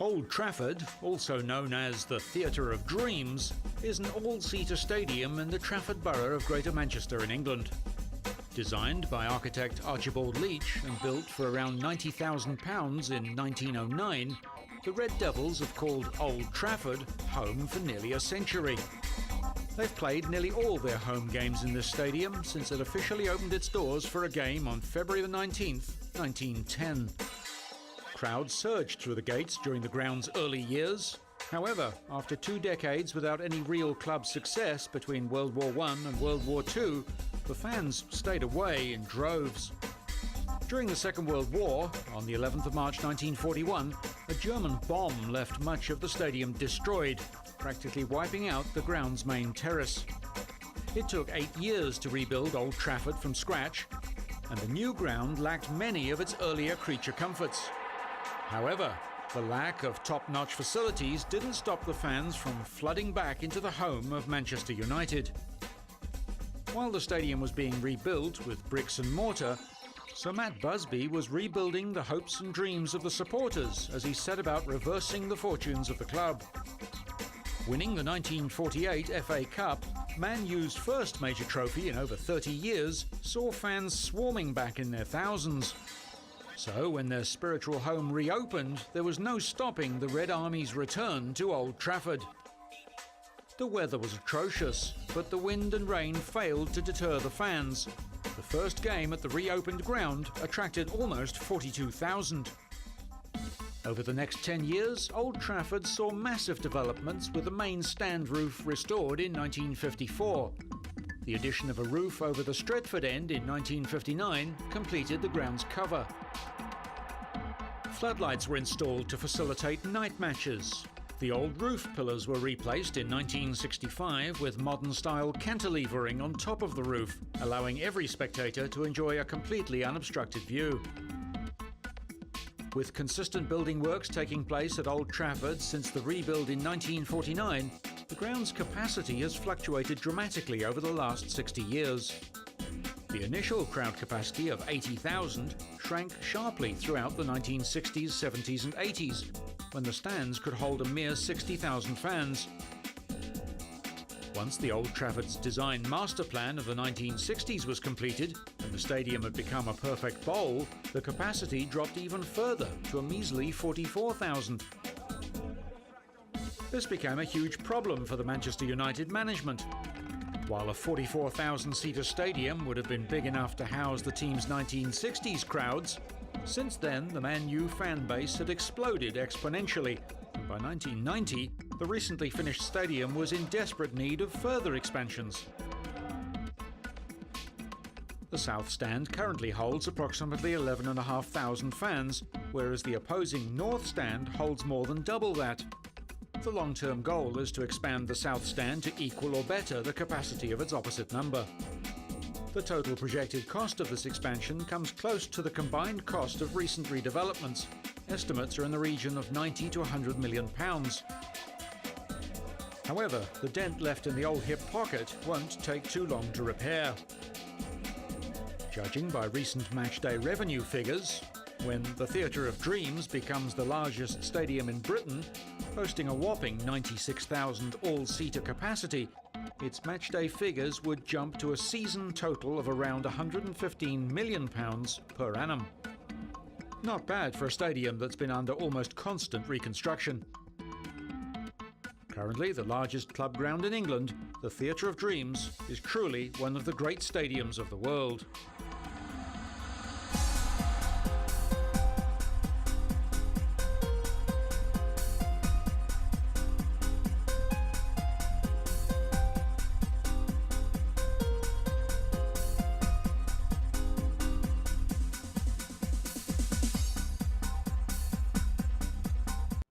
Old Trafford, also known as the Theatre of Dreams, is an all-seater stadium in the Trafford Borough of Greater Manchester in England. Designed by architect Archibald Leach and built for around £90,000 in 1909, the Red Devils have called Old Trafford home for nearly a century. They've played nearly all their home games in this stadium since it officially opened its doors for a game on February the 19th, 1910. Crowds surged through the gates during the ground's early years. However, after 2 decades without any real club success between World War I and World War II, the fans stayed away in droves. During the Second World War, on the 11th of March 1941, a German bomb left much of the stadium destroyed, practically wiping out the ground's main terrace. It took 8 years to rebuild Old Trafford from scratch, and the new ground lacked many of its earlier creature comforts. However, the lack of top-notch facilities didn't stop the fans from flooding back into the home of Manchester United. While the stadium was being rebuilt with bricks and mortar, Sir Matt Busby was rebuilding the hopes and dreams of the supporters as he set about reversing the fortunes of the club. Winning the 1948 FA Cup, Man U's first major trophy in over 30 years, saw fans swarming back in their thousands. So when their spiritual home reopened, there was no stopping the Red Army's return to Old Trafford. The weather was atrocious, but the wind and rain failed to deter the fans. The first game at the reopened ground attracted almost 42,000. Over the next 10 years, Old Trafford saw massive developments with the main stand roof restored in 1954. The addition of a roof over the Stretford end in 1959 completed the ground's cover. Floodlights were installed to facilitate night matches. The old roof pillars were replaced in 1965 with modern-style cantilevering on top of the roof, allowing every spectator to enjoy a completely unobstructed view. With consistent building works taking place at Old Trafford since the rebuild in 1949, the ground's capacity has fluctuated dramatically over the last 60 years. The initial crowd capacity of 80,000 shrank sharply throughout the 1960s, 70s and 80s, when the stands could hold a mere 60,000 fans. Once the Old Trafford's design master plan of the 1960s was completed and the stadium had become a perfect bowl, the capacity dropped even further to a measly 44,000. This became a huge problem for the Manchester United management. While a 44,000-seater stadium would have been big enough to house the team's 1960s crowds, since then the Man U fan base had exploded exponentially, and by 1990 the recently finished stadium was in desperate need of further expansions. The South Stand currently holds approximately 11,500 fans, whereas the opposing North Stand holds more than double that. The long-term goal is to expand the South Stand to equal or better the capacity of its opposite number. The total projected cost of this expansion comes close to the combined cost of recent redevelopments. Estimates are in the region of £90 to £100 million. However, the dent left in the old hip pocket won't take too long to repair. Judging by recent matchday revenue figures, when the Theatre of Dreams becomes the largest stadium in Britain, boasting a whopping 96,000 all-seater capacity, its matchday figures would jump to a season total of around £115 million per annum. Not bad for a stadium that's been under almost constant reconstruction. Currently the largest club ground in England, the Theatre of Dreams is truly one of the great stadiums of the world.